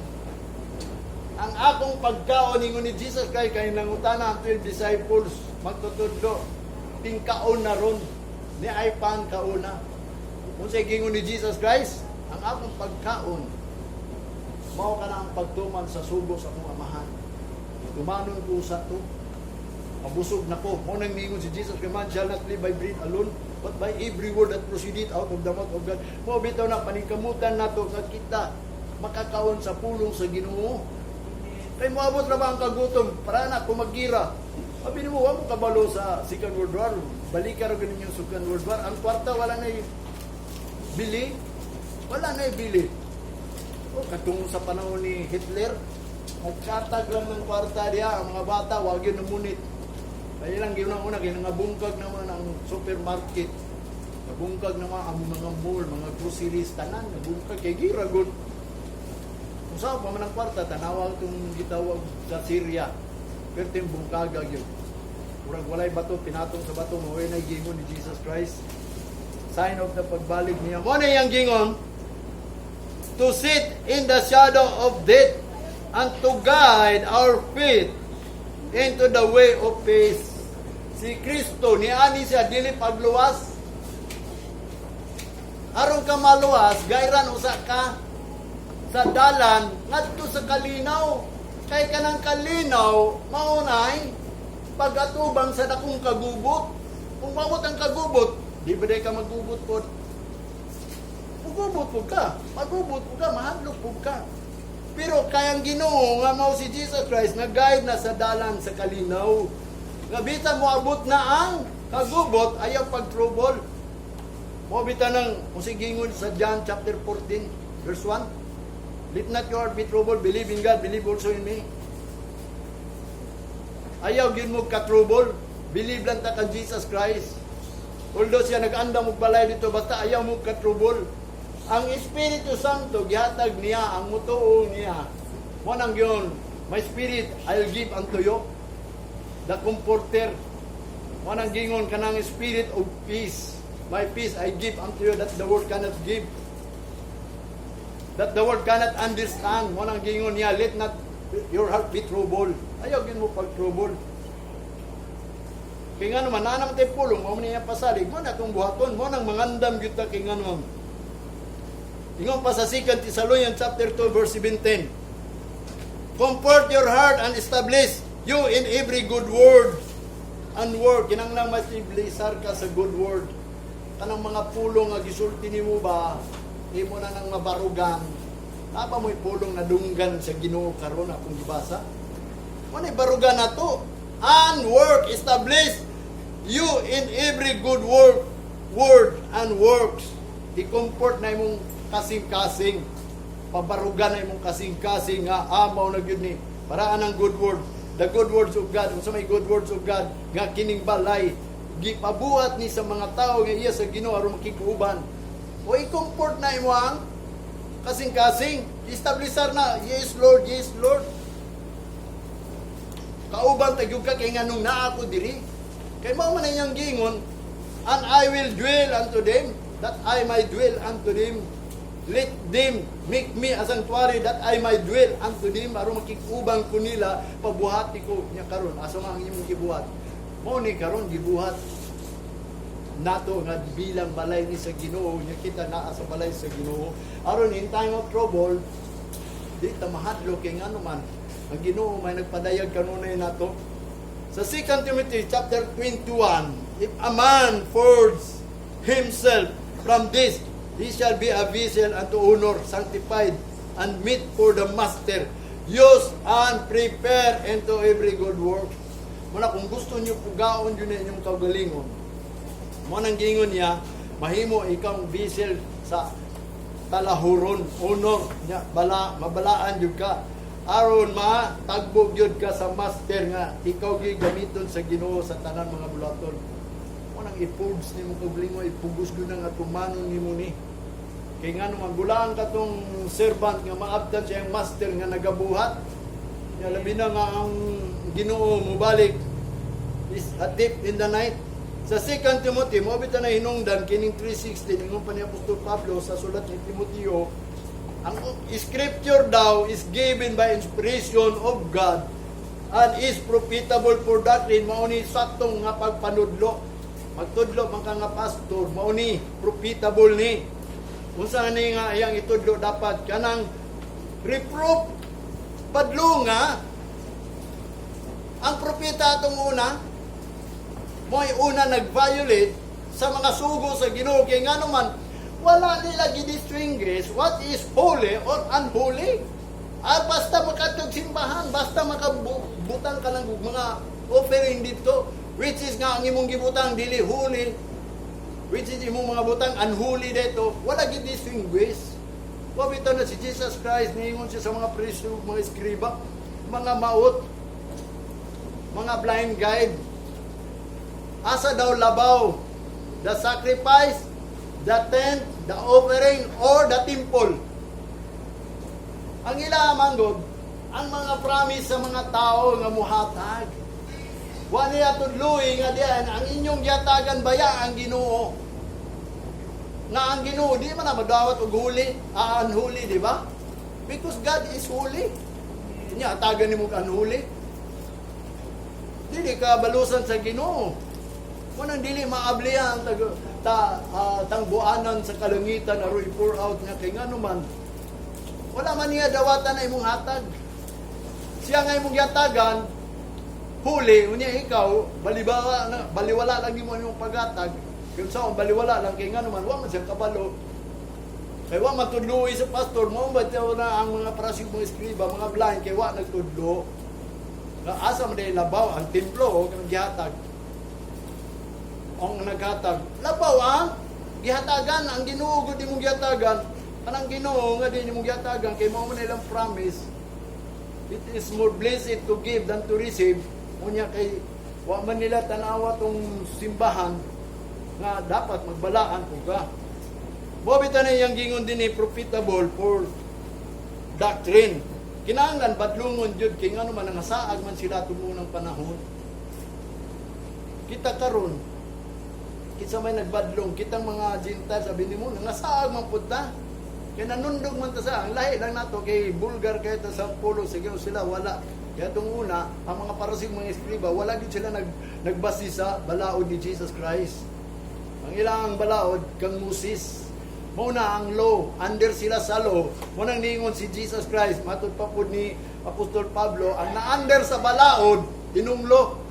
Ang akong pagkaon ingon ni Jesus Christ kay nangutana ang 12 disciples magtutudlo tingkaon na ron ni ay pan kauna. Kung sa gingon ni Jesus Christ, ang akong pagkaon mao ka na ang pagtuman sa sugo sa akong amahan. Tumanon ko sa to. Mabusog na ko. Mao nang ningon si Jesus, "Man shall not live by bread alone, but by every word that proceedeth out of the mouth of God." Mao bitaw na paningkamutan nato nga kita makakaon sa pulong sa Ginoo. Kay moabot ra ba ang kagutom para na kumagira. Sabi nimo wa mo kabalo sa Second World War. Balik ka ra ganin yung Second World War. Ang kwarta wala na bili. Wala na bili. O katong sa panahon ni Hitler, nagkatag lang ng kwarta diya, ang mga bata, wag yun namunit. Kaya lang yun ang una, kaya nangabungkag naman ang supermarket. Nabungkag naman ang mga mall, mga groceries, tanan, nabungkag, kay giragon. Kung saan pa man ang kwarta, tanawa itong gitawag sa Syria. Pero itong bungkagag yun. Kurang walay bato, pinatong sa bato, maway na gingon ni Jesus Christ. Sign of the pagbalik niya. Muna yung gingon, to sit in the shadow of death and to guide our feet into the way of peace. Si Kristo, ni ani siya dili pagluwas. Aron ka maluwas, gayran usa ka sa dalan ngadto sa kalinaw. Kay kanang kalinaw maunay pagatubang sa dakong kagubot. Kung maabot ang kagubot, di ba ka magubot pod? Magubot po ka, mahadlok po ka. Pero kayang Ginoo nga mao si Jesus Christ nag-guide na sa dalan sa kalinaw. Nga bita mo abot na ang kagubot ayaw pag-trouble. Mo bita nang musigingon sa John chapter 14 verse 1. Let not your heart be troubled, believe in God, believe also in me. Ayaw gyud mo ka-trouble, believe lang ta kang Jesus Christ. Although siya nag-andam og balay dito basta ayaw mo ka-trouble. Ang Espiritu Santo, gihatag niya, ang mutuo niya. Mo nang yun, my spirit, I'll give unto you. The Comforter. Mo nang gingon kanang spirit of peace. My peace I give unto you that the world cannot give. That the world cannot understand. Mo nang gingon niya, let not your heart be troubled. Ayaw gin mo pag-trouble. Kaya nga naman, nanam tayo pulong, mo niya pasalig, mo na itong buhaton, mo nang mangandam yun ta, kaya nga naman. Ingon pa sa 2 Thessalonians chapter 2, verse 17. Comfort your heart and establish you in every good word and work. Kinanglang masiblisar ka sa good word. Kanang mga pulong nga gisulti nimo ba, di mo na nang mabarugan. Napa mo'y pulong na dunggan sa Ginoo karon akong gibasa. Manay barugan na to. And work, establish you in every good word and works. I-comfort na imong kasing-kasing. Pabarugan na imong kasing-kasing nga amaw na gyud ni. Paraan ang good word. The good words of God. Unsa may good words of God nga kining balay gipabuhat ni sa mga tao nga iya sa Ginoo aron makikuuban. O i-comfort na imo ang kasing-kasing. Establisar na, yes Lord, yes Lord. Kauban tagyog ka kay nganong naa ko diri. Kay mao man iyang gingon, and I will dwell unto them, that I might dwell unto them. Let them make me a sanctuary that I might dwell unto them. Aron makikubang ko nila, pabuhati ko niya karon. Asa man ang imong gibuhat? Mao ni karon gibuhat nato nga bilang balay ni sa Ginoo, nya kita naa sa balay sa Ginoo. Aron in time of trouble, di ta mahadlo kay ngano man ang Ginoo may nagpadayag kanunay nato. Sa 2 Timothy chapter 21, if a man forge himself from this, he shall be a vessel unto honor, sanctified, and meet for the master, use and prepare into every good work. Muna kung gusto niyo pugaon yun inyong kagalingon, mo nang gingon niya, mahimo ikaw vessel sa talahuron, honor, niya, mabalaan yun ka. Aron tagbog yun ka sa master nga, ikaw gigamiton sa Ginoo sa tanan mga bulaton. Mo nang ipugs ni mo kagalingon, ipugos yun nga tumanon ni mo ni. Kaya nga naman, gulaan ka tong servant nga maabdan siya yung master nga nagabuhat. Nga labi na nga ang Ginoo mubalik is a deep in the night. Sa 2 Timothy, mabita na hinungdan, kining 3:16, ingon pa ni Apostol Pablo sa sulat ni Timoteo, ang scripture daw is given by inspiration of God and is profitable for doctrine. Mauni saktong nga pagpanudlo. Magtudlo man ka nga pastor, mauni profitable ni. Unsa ni nga iyang itudlo dapat kanang reproof padlo nga ang propeta atong una mo'y una nag-violate sa mga sugo sa Ginoo kay ngano man wala nila gidistinguish what is holy or unholy. Basta makatog simbahan, basta makabutang ka ng mga offering dito, which is nga ang imong gibutang dili holy, which is imong mga butang unholy dito, wala gidistinguish. Pabito na si Jesus Christ, niingon siya sa mga priest, mga eskriba, mga maot, mga blind guide. Asa daw labaw? The sacrifice, the tent, the offering, or the temple. Ang ila manggod, ang mga promise sa mga tao nga muhatag. Wa niya tudluy nga diyan, ang inyong yatagan baya ang Ginoo. Nga ang Ginoo, di man na madawat og huli, unholy, di ba? Because God is holy. Niya, atagan ni mo unholy. Dili ka balusan sa Ginoo. Munang dili maablihan tangbuanan sa kalangitan aron i-pour out nga kay ngano man wala man niya dawatan na imong hatag. Siya nga imong yatagan huli unya ikaw baliwala lang imong paghatag. Kung saan baliwala lang kay ngano man wa man siya kabalo. Kay wa man tudloy sa pastor mo ba na ang mga parasig mga eskriba mga blind kay wa nagtudlo. Nga asa man day labaw ang templo o kang gihatag. Ang naghatag labaw ang gihatagan ang Ginoo gud imong gihatagan kanang Ginoo nga din imong gihatagan kay mao man ilang promise. It is more blessed to give than to receive. Unya kay wa man nila tanawa tong simbahan nga dapat magbalaan ko ka. Bobita na iyang gingon din profitable for doctrine. Kinahanglan badlungon jud kay ngano man nangasaag man sila tumunang panahon. Kita karon kita may nagbadlong, kitang mga Gentiles, sabi ni mo, nangasaag man punta. Kaya nanundog man ta sa, ang lahi lang nato, kay Bulgar kaya ta sa pulo, sige sila, wala. Kaya itong una, ang mga parasing mga eskriba, wala din sila nagbasi sa balaod ni Jesus Christ. Ang ilang balaod, kang Moses. Muna ang law, under sila sa law, munang ningon si Jesus Christ, matod pa po ni Apostol Pablo, ang na-under sa balaod, tinumlo.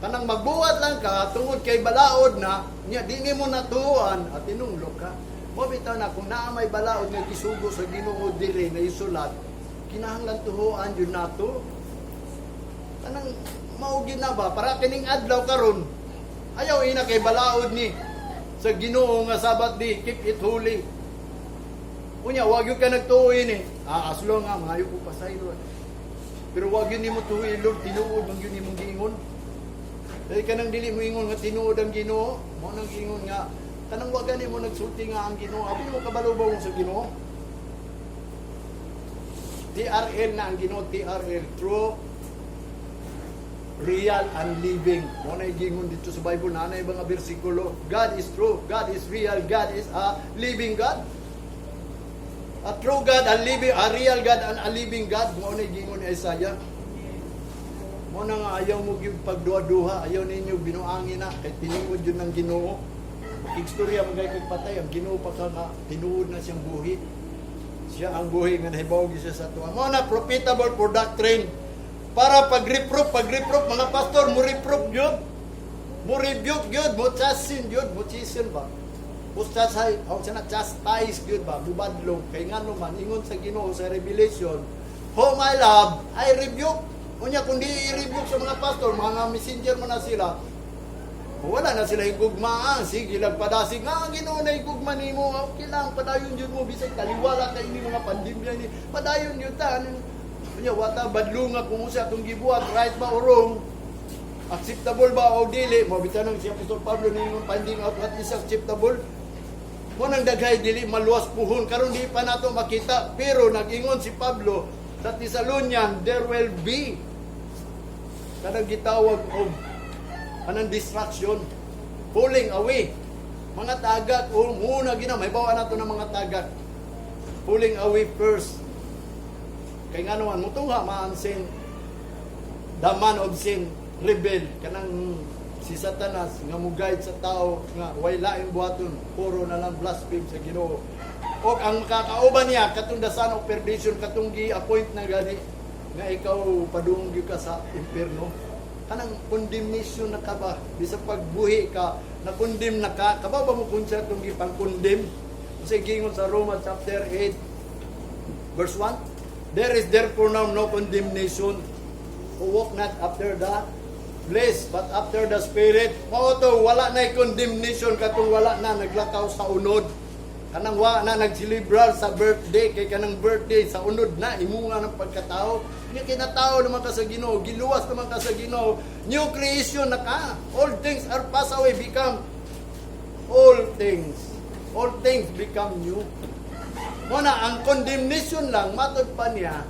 Kanang magbuhat lang ka, tungod kay balaod na, niya, di mo natuan, at tinumlo ka. Mabitaw na, kung naamay balaod nga gisugo sa Ginoo diri na isulat, kinahanglan tuhuan yun nato. Kanang maugin na ba, para kining adlaw karon ayaw ina kay balaod ni sa Ginoo nga Sabat di, keep it holy. Unya, wag yun ka nagtuoy ni. Aslo nga, mayo ko pasaylo. Pero wag yun ni mo tuoy, Lord, tinuod, mang yun ni mong giingon. Dahil ka nang dili mo ingon nga tinuod ang Ginoo, mo nang giingon nga, kanang wag ni mo nagsulti nga ang Ginoo. Abi mo kabalubaw mo sa Ginoo. TRL na ang Ginoo, TRL, true, real and living. Mo na gingon dito sa Bible na anay mga bersikulo. God is true, God is real, God is a living God. A true God, a living, a real God, and a living God. Mo na gingon ni Isaiah. Mo na nga ayaw mo gyud pagduha-duha, ayaw ninyo binuangin na kay tinuod yun ng Ginoo. Istorya mo kay patay, ang Ginoo pa ka nga tinuod na siyang buhi. Siya ang buhi nga nahibaw siya sa tuwa. Mo na profitable for doctrine. Para pag-reproof, mga pastor, mo reproof yun. Mo rebuke yun, mo chasten yun, mo chasten ba? Mo chastise yun ba? Bubadlong, kay nga naman, ingon sa Ginoo sa Revelation, whom I love, I rebuke. Kunya, kung di i-rebuke sa mga pastor, mga messenger mo na sila, wala na sila higugmaan. Sige, lagpadasig nga, ang Ginoo na higugman mo, okay lang, padayon yun mo, bisay kaliwala kayo ni mga pandemya ni, padayon yun ta, kunya, wata badlunga kung usa itong gibuhat, right ba o wrong, acceptable ba o dili, mabitanong si Apostol Pablo ningon finding out what is acceptable. Mo nang daghay dili maluwas puhon, karon di pa nato makita, pero nag-ingon si Pablo sa Thessalonian, there will be kanang gitawag og kanang distraction, pulling away, mga tagak, o muna gina, may bawa nato ng mga tagak, pulling away first. Kay nga naman, mutungha maan sin, the man of sin, rebel, kanang si Satanas, nga mugayad sa tao, nga way laing buhaton, puro na lang blaspheme sa Ginoo. O ang makakauban niya, katong the son of perdition, katong gi-appoint na gani, nga ikaw padunggi ka sa impierno. Kanang condemnation na ka ba? Bisa pagbuhi ka, na-condemn na ka, kaba ba mo kung siya itong ipang-condemn? Kasi gingon sa Romans chapter 8, verse 1, there is therefore now no condemnation who walk not after the flesh, but after the Spirit. Mao to, wala na condemnation katong wala na naglakaw sa unod. Kanang wala na nagsilibrar sa birthday, kay kanang birthday sa unod na imunga ng pagkatao. Nga kinatao naman ka sa Ginoo, giluwas naman ka sa Ginoo. New creation na ka. All things are passed away, become all things. All things become new. Muna, ang condemnation lang, matod pa niya,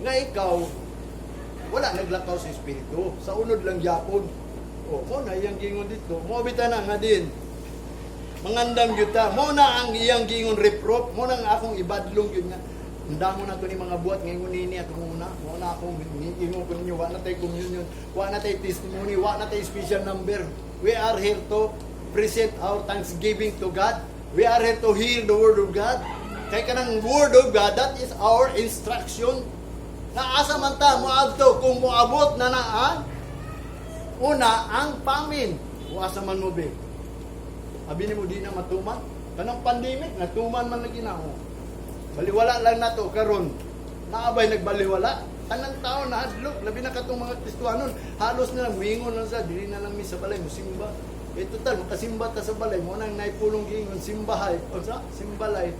nga ikaw, wala naglakaw sa Espiritu. Sa unod lang yapon. O, muna, iyang gingon dito. Mabita na nga din. Mangandam yun ta. Muna ang iyang gingon reproof. Muna ang akong ibadlong yun nga. Andamo na ito ni mga buhat. Ngayon nini at muna. Muna akong gingon ko ninyo. Wala na tayo communion. Wala na tayo testimony. Wala na tayo special number. We are here to present our thanksgiving to God. We are here to hear the Word of God. Kaya kanang Word of God, that is our instruction. Naasa man ta, moabto, kung moabot na naan, una, ang pamin. Uasa man mo, be. Abi ni mo di na matuman. Kanang pandemic, natuman man na ginaho. Baliwala lang na to, karon. Naabay nagbaliwala. Tanang tao na adlok, labi na katong mga Kristohanon, halos na lang, wingon lang sa, dili na lang mi sa balay, musimba. Eh total, makasimba ta sa balay, mo nang naipulong gingon, simbahay, o sa, simbalay.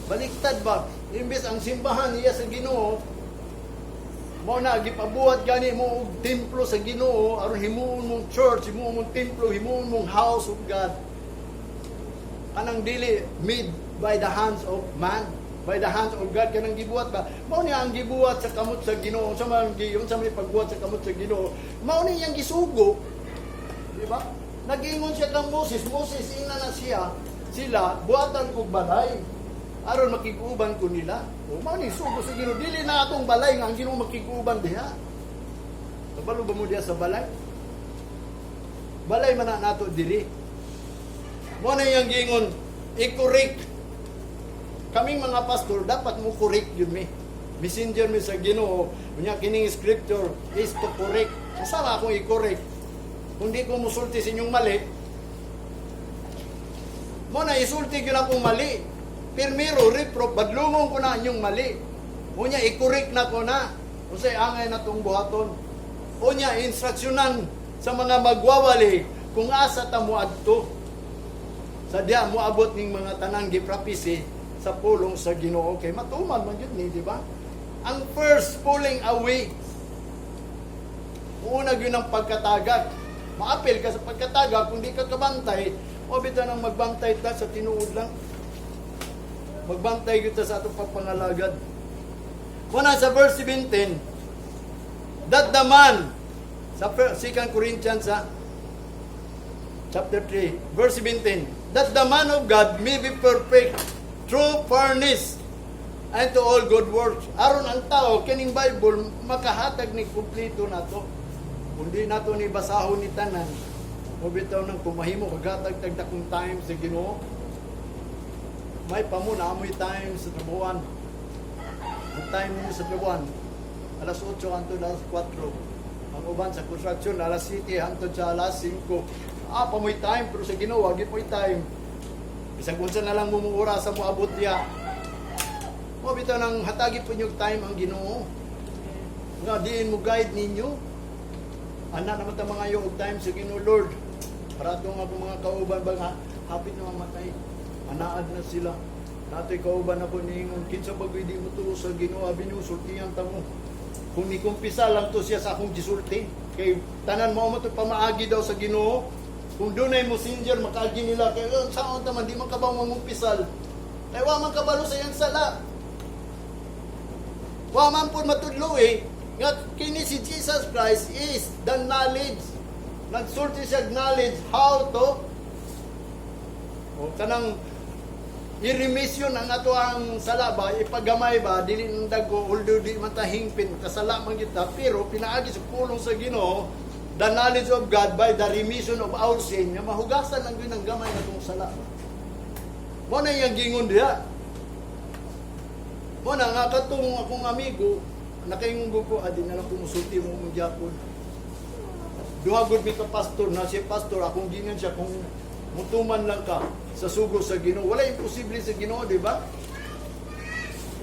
Baliktad ba? Imbes ang simbahan niya sa Ginoo, mo na gipabuhat gani mo og templo sa Ginoo, aron himuon mong church, himuon mong templo, himuon mong house of God. Kanang dili made by the hands of man, by the hands of God kanang gibuhat ba? Mao ni ang gibuhat sa kamot sa Ginoo, sa man giyon sa may pagbuhat sa kamot sa Ginoo. Mao ni yang gisugo. Di ba? Nag-ingon siya kang Moses, ina na siya, sila buhatan kog balay. aron makiguban ko nila. O mao ni sugo sa Ginoo, dili na atong balay nga ang Ginoo makiguban diha. Kabalo ba mo diha sa balay? Balay man na nato diri. Mo na yang gingon, i-correct. Kaming mga pastor dapat mo correct yun mi. Messenger mi sa Ginoo, unya kining scripture is to correct. Usa akong i-correct. Kung di ko musulti sa inyong mali, mo na isulti gyud akong mali. Pirmiro reproof, badlungon ko na inyong mali. Unya i-correct na ko na. Unsay angay na tong buhaton. Unya instruksyonan sa mga magwawali kung asa ta moadto. Sa diha moabot ning mga tanang giprapisi sa pulong sa Ginoo kay matuman man gyud ni, di ba? Ang first pulling away. Una gyud ang pagkatagak. Maapil ka sa pagkatagak kung di ka kabantay, o bitaw nang magbantay ta sa tinuod lang. Magbantay gyud ta sa atong pagpangalagad. Muna sa verse 17, that the man, sa 2 Corinthians chapter 3, verse 17, that the man of God may be perfect, true, furnished, and to all good works. Aron ang tao, kining Bible, makahatag ni kumplito na to. Kundi nato ni basahon ni tanan, o bitaw ng kumahimo, kagatag tagdakong time sa Ginoo. May pamuna, amoy time sa trabuhan. Ang time mo sa trabuhan, alas 8 hangtod alas 4. Ang uban sa construction, alas 7 hangtod sa alas 5. Pamoy time, pero sa Ginoo, wag po time. Bisag unsa na lang mumuura sa moabot diya. Mo bitaw nang hatagi po yung time ang Ginoo. Nga diin mo guide ninyo. Ana naman ta mga yung time sa Ginoo Lord. Para ito nga mga kauban ba nga hapit na mamatay. Anaad na sila. Nato'y kauban ako niingon kinsa bagoy di mo tuo sa Ginoo binusultihan ta mo. Kung ni kumpisa lang to siya sa akong gisulti. Kay tanan mo to pamaagi daw sa Ginoo. Kung dunay mo messenger makaagi nila kay saon ta man di man kabaw mangumpisal. Kay wa man kabalo sa iyang sala. Wa man pud matudlo nga kini si Jesus Christ is the knowledge. Nagsulti siya knowledge how to o kanang i-remission ang ato ang sala ba, ipagamay ba, dili ng dago, although di man ta hingpin, kasala man kita, pero pinaagi sa pulong sa Ginoo, the knowledge of God by the remission of our sin, nga mahugasan ang ginang gamay na itong sala. Mo na yung gingon diha. Mo na nga katong akong amigo, nakaingon ko, adi na lang kumusulti mo mong Japon. Duha gud mi ka pastor, na si pastor, akong gingan siya, kung mutuman lang ka sa sugo sa Ginoo. Wala imposible sa Ginoo, di ba?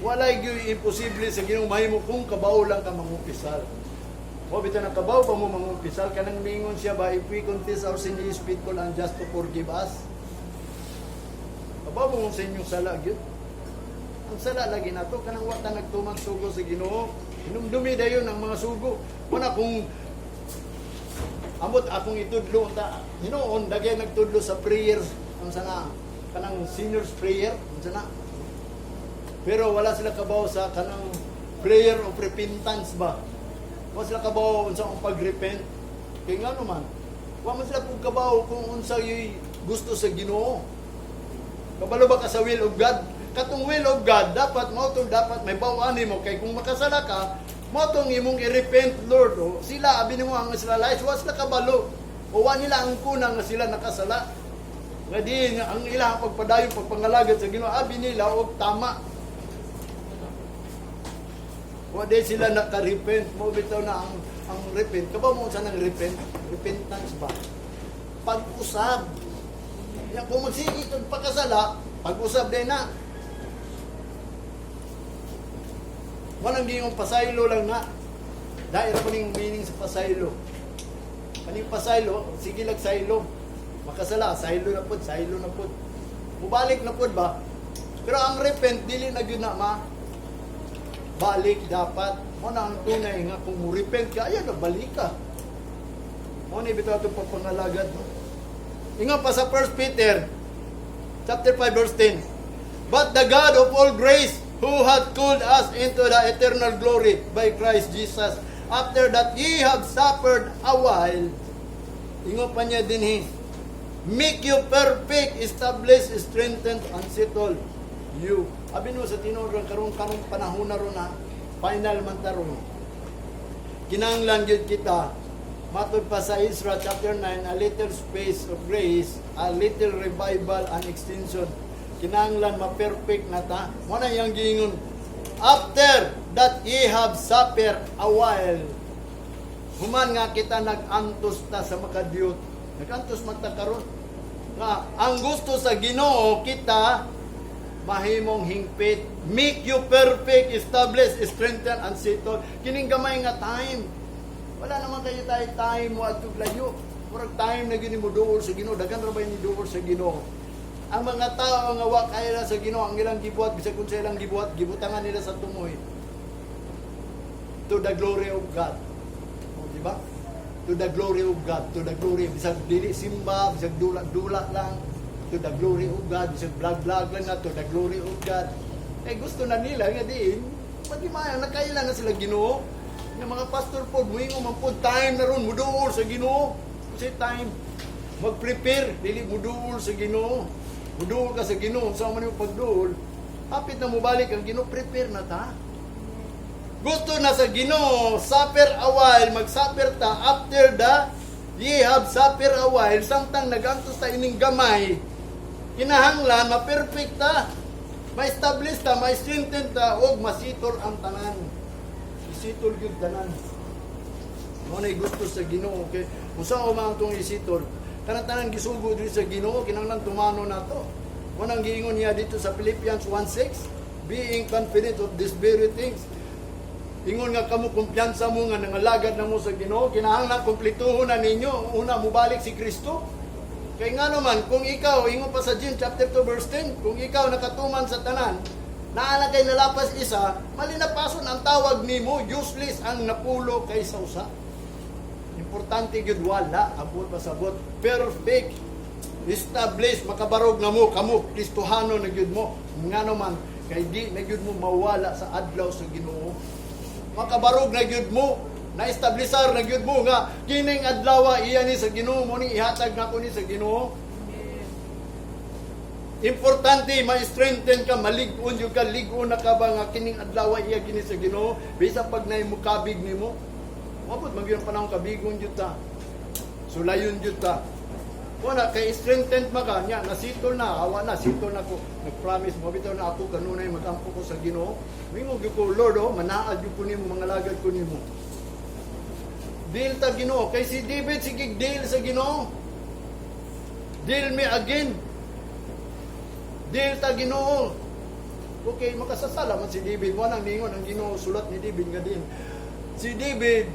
Wala imposible sa Ginoo, mahimo kung kabaw lang ka mangumpisal. O bitaw na kabaw pa mo mangumpisal, kanang mingon siya ba, if we confess our sin, He is faithful and just to forgive us. Kabaw mo sa inyong sala, gyud. Ang sala lagi na to, kanang wata nagtumang sugo sa Ginoo. Inumdumi dayon ang mga sugo. Kuna kung amot akong itudlo ta, hinoon dagay nagtudlo sa prayer, ang sana kanang sinner's prayer, ang sana. Pero wala sila kabaw sa kanang prayer of repentance ba. Wala sila kabaw unsa ang pagrepent. Kay ngano man, wala man sila pug kabaw kung unsa yoy gusto sa Ginoo. Kabalo ba ka sa will of God? Katong will of God, dapat dapat may bawaan mo kay kung makasala ka, mo tong imong i-repent, Lord. O, sila abi nimo ang Israelites, wa sila kabalo. O wa nila ang kunang nga sila nakasala. Nga di ang ilang pagpadayon pagpangalagad sa Ginoo, abi nila og tama. Wa di sila naka-repent, mo bitaw na ang repent. Kabaw mo sa nang repent, repentance ba? Pag-usab. Yan kung magsige itong pagkasala, pag-usab din na. Walang gingong pasaylo lang na. Dahil ako ning meaning sa pasaylo. Kaning pasaylo, sige lang saylo. Makasala, saylo na pod, saylo na pod. Mubalik na pod ba? Pero ang repent, dili na yun na balik dapat. Mo na ang tunay nga, kung mo-repent ka, ayan, balik ka. Mo na ibitaw itong pagpangalagad. Ingat pa sa 1 Peter, chapter 5, verse 10. But the God of all grace, who hath called us into the eternal glory by Christ Jesus, after that ye have suffered a while, ingo pa niya din make you perfect, establish, strengthen, and settle. you. Abi no sa tinuod karong panahon na ron na final man taron. Kinahanglan gyud kita matud pa sa Ezra chapter 9, a little space of grace, a little revival and extension. Kinahanglan ma-perfect na ta. Mo na yang giingon, after that ye have suffered a while. Human nga kita nag-antos ta sa makadiyot. Nag-antos magta karon. Nga ang gusto sa Ginoo kita mahimong hingpit, make you perfect, establish, strengthen, and settle. Kining gamay nga time. Wala naman kayo time mo at tuglayo. Murag time na gini mo duol sa Ginoo, daghan ra ba ni duol sa Ginoo. Ang mga tao nga wa kay ra sa Ginoo, ang ilang gibuhat bisag kun sa ilang gibuhat, gibutangan nila sa tumoy. To the glory of God. O, di ba? To the glory of God, to the glory, bisag dili simba, bisag dula lang, to the glory of God, bisag vlog lang na, to the glory of God. Eh gusto na nila nga din, magimaya, nakailan na sila Ginoo. Yung mga pastor po, muingo man po, time na ron, muduol sa Ginoo. Kasi time, mag-prepare, dili muduol sa Ginoo. Muduol ka sa Ginoo, sa man yung pagduol, hapit na mubalik ang Ginoo, prepare na ta. Gusto na sa Ginoo, suffer a while, mag-suffer ta, after the ye have suffer a while, samtang nagantos ta ining gamay, kinahanglan, ma-perfect ta, ma-establish ta, ma-strengthen ta, o masitol ang tanan. Isitol yung tanan. Mo na gusto sa Ginoo, okay? Usa o man tong isitol, tanan gisugo diri sa Ginoo, kinahanglan tumano na to. Mo nang giingon niya dito sa Philippians 1:6, being confident of these very things. Ingon nga kamo kumpiyansa mo nga nangalagad na mo sa Ginoo, kinahanglan kumpletuhon na ninyo, una mo balik si Kristo. Kay nga naman, kung ikaw, ingon pa sa James chapter 2 verse 10, kung ikaw nakatuman sa tanan, naala kay nalapas isa, malinapason ang tawag nimo, useless ang napulo kay sausa. Importante gyud wala abot pasabot, perfect, established, makabarog na mo, kamo Kristohano na gyud mo. Ngano man kay di na gyud mo mawala sa adlaw sa Ginoo. Makabarog na gyud mo, na-establishar na gyud mo nga kining adlaw iya ni sa Ginoo mo ni ihatag nako ni sa Ginoo. Importante ma-strengthen ka, malig-on yung ka, lig-on na ka ba nga kining adlaw iya gini sa Ginoo, bisa pag na mo kabig nimo. Mabot magyud panahon kabigon jud ta. Sulayon jud ta. Wala kay strengthened maka nya nasitol na, awa na sitol na ko. Nag-promise mo bitaw na ako kanunay magampo ko sa Ginoo. Mingog gyud ko Lord, manaad gyud ko nimo, mga lagad ko nimo. Deal ta Ginoo, kay si David sige deal sa Ginoo. Deal me again. Deal ta Ginoo. Okay, makasasala man si David. Wanang ningon ang Ginoo sulat ni David nga din. Si David